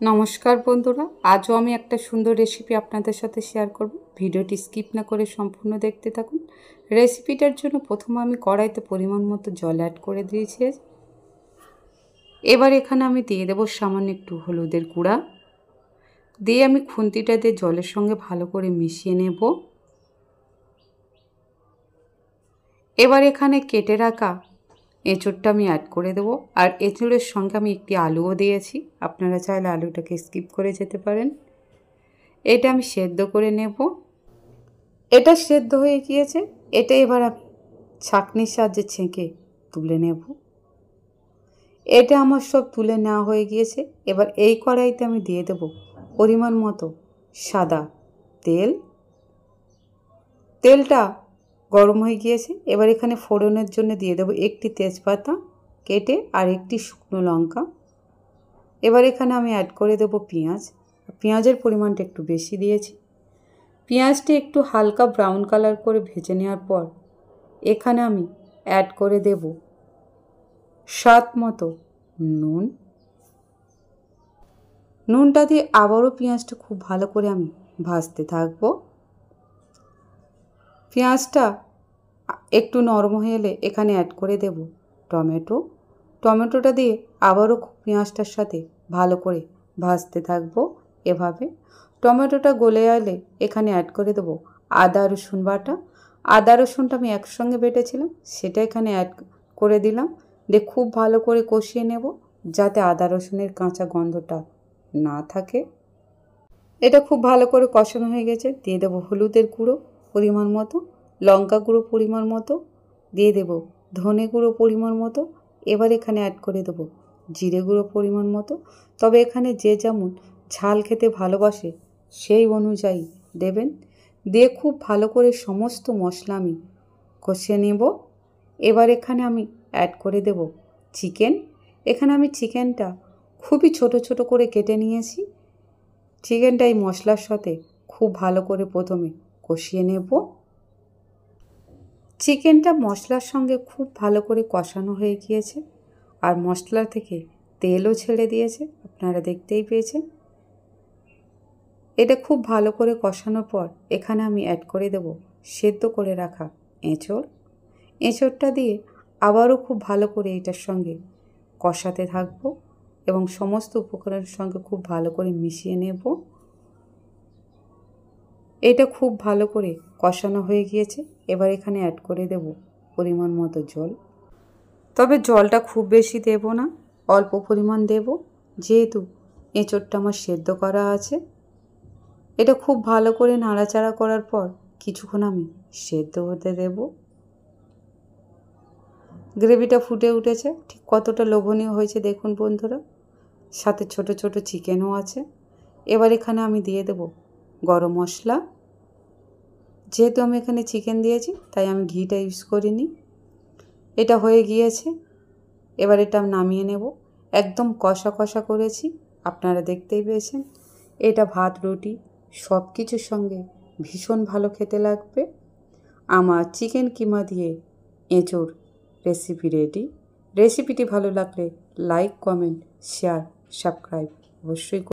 নমস্কার বন্ধুরা, আজও আমি একটা সুন্দর রেসিপি আপনাদের সাথে শেয়ার করব। ভিডিওটি স্কিপ না করে সম্পূর্ণ দেখতে থাকুন। রেসিপিটার জন্য প্রথমে আমি কড়াইতে পরিমাণ মতো জল অ্যাড করে দিয়েছি। এবার এখানে আমি দিয়ে দেবো সামান্য একটু হলুদের গুঁড়া, দিয়ে আমি খুন্তিটা দিয়ে জলের সঙ্গে ভালো করে মিশিয়ে নেব। এবার এখানে কেটে রাখা এঁচোড়টা আমি অ্যাড করে দেবো, আর এঁচোড়ের সঙ্গে আমি একটি আলুও দিয়েছি। আপনারা চাইলে আলুটাকে স্কিপ করে যেতে পারেন। এটা আমি সেদ্ধ করে নেব। এটা সেদ্ধ হয়ে গিয়েছে, এটা এবার আমি ছাঁকনির সাহায্যে ছেঁকে তুলে নেব। এটা আমার সব তুলে নেওয়া হয়ে গিয়েছে। এবার এই কড়াইতে আমি দিয়ে দেব পরিমাণ মতো সাদা তেল। তেলটা গরম হয়ে গিয়েছে। এবার এখানে ফোড়নের জন্য দিয়ে দেবো একটি তেজপাতা কেটে আর একটি শুকনো লঙ্কা। এবার এখানে আমি অ্যাড করে দেব পেঁয়াজ। পেঁয়াজের পরিমাণটা একটু বেশি দিয়েছি। পেঁয়াজটি একটু হালকা ব্রাউন কালার করে ভেজে নেওয়ার পর এখানে আমি অ্যাড করে দেব স্বাদ মতো নুন। নুনটা দিয়ে আবারও পেঁয়াজটা খুব ভালো করে আমি ভাজতে থাকবো। পেঁয়াজটা একটু নরম হয়ে এলে এখানে অ্যাড করে দেব টমেটো। টমেটোটা দিয়ে আবারও পেঁয়াজটার সাথে ভালো করে ভাজতে থাকবো। এভাবে টমেটোটা গলে এলে এখানে অ্যাড করে দেবো আদা রসুন বাটা। আদা রসুনটা আমি একসঙ্গে বেটেছিলাম, সেটা এখানে অ্যাড করে দিলাম। দিয়ে খুব ভালো করে কষিয়ে নেব, যাতে আদা রসুনের কাঁচা গন্ধটা না থাকে। এটা খুব ভালো করে কষানো হয়ে গেছে। দিয়ে দেবো হলুদের গুঁড়ো পরিমাণ মতো, লঙ্কা গুঁড়ো পরিমাণ মতো, দিয়ে দেব ধনে গুঁড়ো পরিমাণ মতো। এবার এখানে অ্যাড করে দেবো জিরে গুঁড়ো পরিমাণ মতো। তবে এখানে যে যেমন ঝাল খেতে ভালোবাসে সেই অনুযায়ী দেবেন। দিয়ে খুব ভালো করে সমস্ত মশলা আমি কষিয়ে নেব। এবার এখানে আমি অ্যাড করে দেব চিকেন। এখানে আমি চিকেনটা খুবই ছোট ছোট করে কেটে নিয়েছি। চিকেনটা এই মশলার সাথে খুব ভালো করে প্রথমে কষিয়ে নেব। চিকেনটা মশলার সঙ্গে খুব ভালো করে কষানো হয়ে গিয়েছে, আর মশলা থেকে তেলও ছেড়ে দিয়েছে, আপনারা দেখতেই পেয়েছেন। এটা খুব ভালো করে কষানোর পর এখানে আমি অ্যাড করে দেব সেদ্ধ করে রাখা এঁচোড়। এঁচোড়টা দিয়ে আবারও খুব ভালো করে এটার সঙ্গে কষাতে থাকবো এবং সমস্ত উপকরণের সঙ্গে খুব ভালো করে মিশিয়ে নেব। এটা খুব ভালো করে কষানো হয়ে গিয়েছে। এবার এখানে অ্যাড করে দেব পরিমাণ মতো জল। তবে জলটা খুব বেশি দেব না, অল্প পরিমাণ দেব, যেহেতু এঁচোড়টা আমার সেদ্ধ করা আছে। এটা খুব ভালো করে নাড়াচাড়া করার পর কিছুক্ষণ আমি সেদ্ধ হতে দেব। গ্রেভিটা ফুটে উঠেছে, ঠিক কতটা লোভনীয় হয়েছে দেখুন বন্ধুরা। সাথে ছোট ছোট চিকেনও আছে। এবার এখানে আমি দিয়ে দেব গরম মশলা। যেহেতু আমি এখানে চিকেন দিয়েছি তাই আমি ঘিটা ইউজ করিনি। এটা হয়ে গিয়েছে। এবার এটা আমি নামিয়ে নেব। একদম কষা কষা করেছি, আপনারা দেখতেই পেয়েছেন। এটা ভাত রুটি সব কিছুর সঙ্গে ভীষণ ভালো খেতে লাগবে। আমার চিকেন কিমা দিয়ে এঁচোড় রেসিপি রেডি। রেসিপিটি ভালো লাগলে লাইক, কমেন্ট, শেয়ার, সাবস্ক্রাইব অবশ্যই